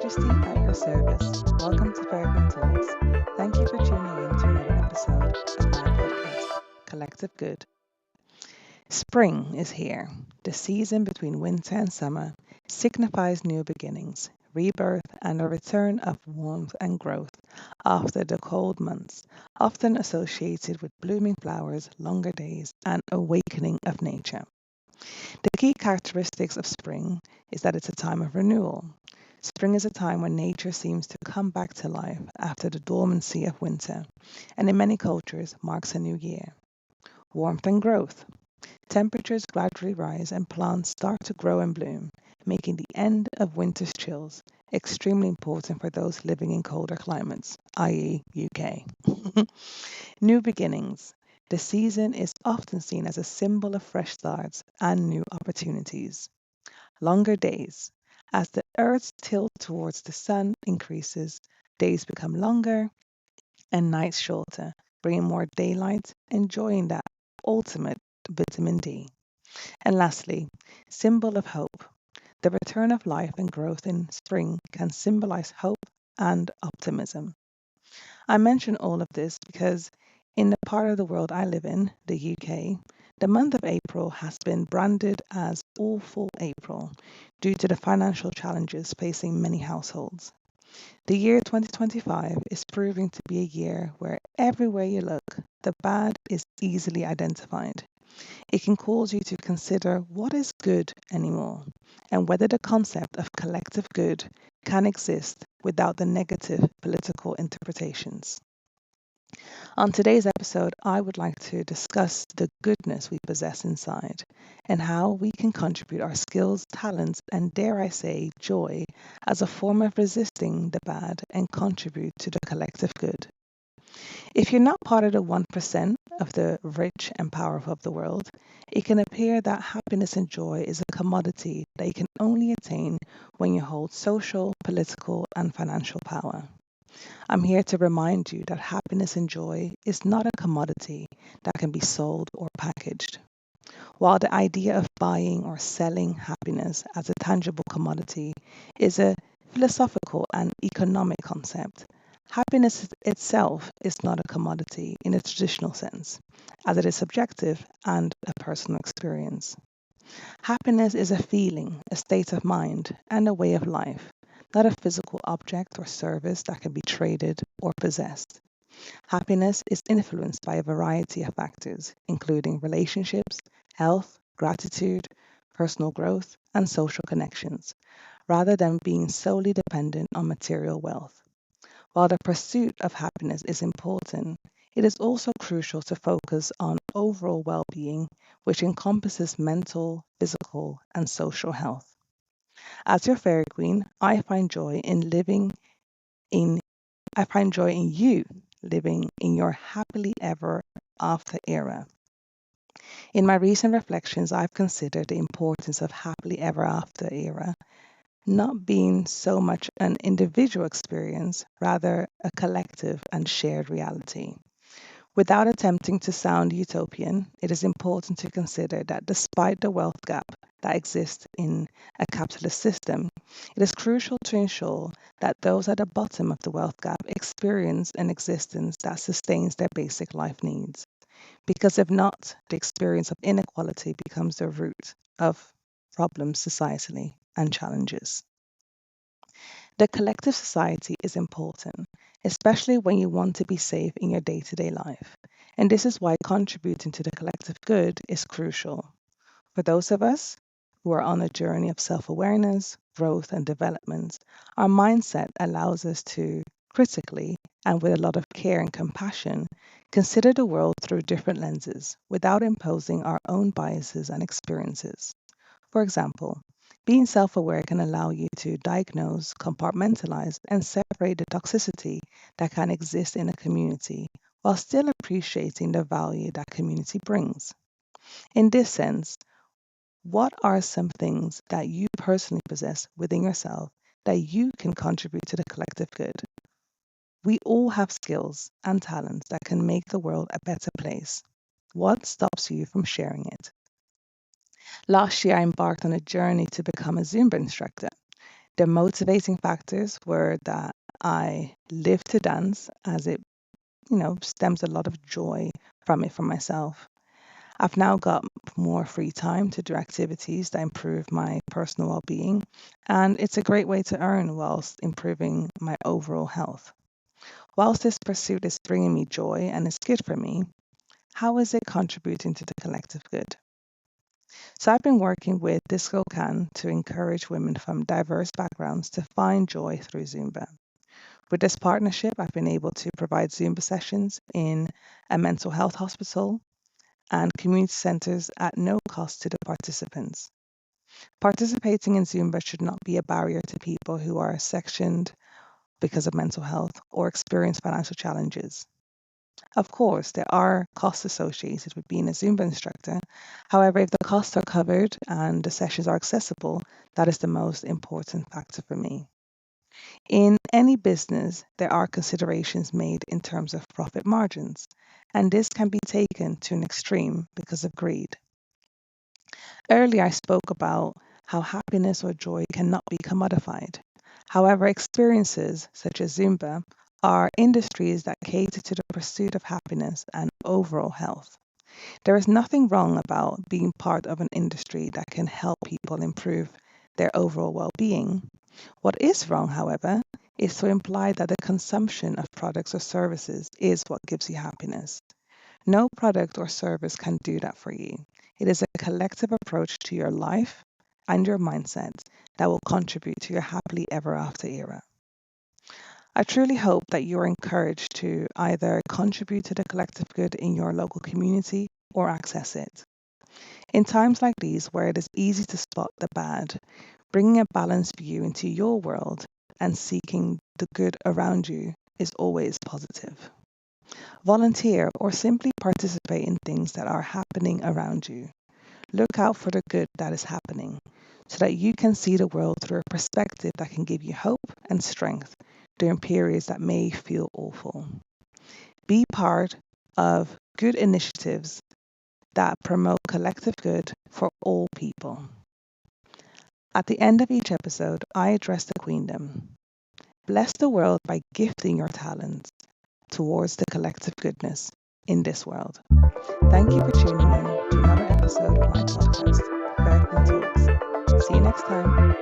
Christy at your service. Welcome to Peregrine Talks. Thank you for tuning in to another episode of my podcast, Collective Good. Spring is here. The season between winter and summer signifies new beginnings, rebirth, and a return of warmth and growth after the cold months, often associated with blooming flowers, longer days, and awakening of nature. The key characteristics of spring is that it's a time of renewal. Spring is a time when nature seems to come back to life after the dormancy of winter, and in many cultures marks a new year. Warmth and growth. Temperatures gradually rise and plants start to grow and bloom, making the end of winter's chills extremely important for those living in colder climates, i.e., UK. New beginnings. The season is often seen as a symbol of fresh starts and new opportunities. Longer days. As the Earth's tilt towards the sun increases, days become longer and nights shorter, bringing more daylight, enjoying that ultimate vitamin D. And lastly, symbol of hope. The return of life and growth in spring can symbolize hope and optimism. I mention all of this because in the part of the world I live in, the UK, the month of April has been branded as Awful April due to the financial challenges facing many households. The year 2025 is proving to be a year where everywhere you look, the bad is easily identified. It can cause you to consider what is good anymore and whether the concept of collective good can exist without the negative political interpretations. On today's episode, I would like to discuss the goodness we possess inside and how we can contribute our skills, talents, and dare I say, joy as a form of resisting the bad and contribute to the collective good. If you're not part of the 1% of the rich and powerful of the world, it can appear that happiness and joy is a commodity that you can only attain when you hold social, political, and financial power. I'm here to remind you that happiness and joy is not a commodity that can be sold or packaged. While the idea of buying or selling happiness as a tangible commodity is a philosophical and economic concept, happiness itself is not a commodity in a traditional sense, as it is subjective and a personal experience. Happiness is a feeling, a state of mind, and a way of life, not a physical object or service that can be traded or possessed. Happiness is influenced by a variety of factors, including relationships, health, gratitude, personal growth, and social connections, rather than being solely dependent on material wealth. While the pursuit of happiness is important, it is also crucial to focus on overall well being, which encompasses mental, physical, and social health. As your fairy queen, in I find joy in you living in your happily ever after era. In my recent reflections, I've considered the importance of happily ever after era not being so much an individual experience, rather a collective and shared reality. Without attempting to sound utopian, it is important to consider that despite the wealth gap that exists in a capitalist system, it is crucial to ensure that those at the bottom of the wealth gap experience an existence that sustains their basic life needs. Because if not, the experience of inequality becomes the root of problems societally and challenges. The collective society is important, especially when you want to be safe in your day to day life. And this is why contributing to the collective good is crucial. For those of us who are on a journey of self awareness, growth, and development, our mindset allows us to critically and with a lot of care and compassion consider the world through different lenses without imposing our own biases and experiences. For example, being self aware can allow you to diagnose, compartmentalize, and separate the toxicity that can exist in a community while still appreciating the value that community brings. In this sense, what are some things that you personally possess within yourself that you can contribute to the collective good? We all have skills and talents that can make the world a better place. What stops you from sharing it? Last year, I embarked on a journey to become a Zumba instructor. The motivating factors were that I live to dance, as it, stems a lot of joy from it for myself. I've now got more free time to do activities that improve my personal well being, and it's a great way to earn whilst improving my overall health. Whilst this pursuit is bringing me joy and is good for me, how is it contributing to the collective good? So, I've been working with Disco Can to encourage women from diverse backgrounds to find joy through Zumba. With this partnership, I've been able to provide Zumba sessions in a mental health hospital and community centers at no cost to the participants. Participating in Zumba should not be a barrier to people who are sectioned because of mental health or experience financial challenges. Of course, there are costs associated with being a Zumba instructor. However, if the costs are covered and the sessions are accessible, that is the most important factor for me. In any business, there are considerations made in terms of profit margins, and this can be taken to an extreme because of greed. Earlier, I spoke about how happiness or joy cannot be commodified. However, experiences such as Zumba are industries that cater to the pursuit of happiness and overall health. There is nothing wrong about being part of an industry that can help people improve their overall well being. What is wrong, however, is to imply that the consumption of products or services is what gives you happiness. No product or service can do that for you. It is a collective approach to your life and your mindset that will contribute to your happily ever after era. I truly hope that you are encouraged to either contribute to the collective good in your local community or access it. In times like these, where it is easy to spot the bad, bringing a balanced view into your world and seeking the good around you is always positive. Volunteer or simply participate in things that are happening around you. Look out for the good that is happening so that you can see the world through a perspective that can give you hope and strength during periods that may feel awful. Be part of good initiatives that promote collective good for all people. At the end of each episode, I address the Queendom. Bless the world by gifting your talents towards the collective goodness in this world. Thank you for tuning in to another episode of my podcast, Bergman Talks. See you next time.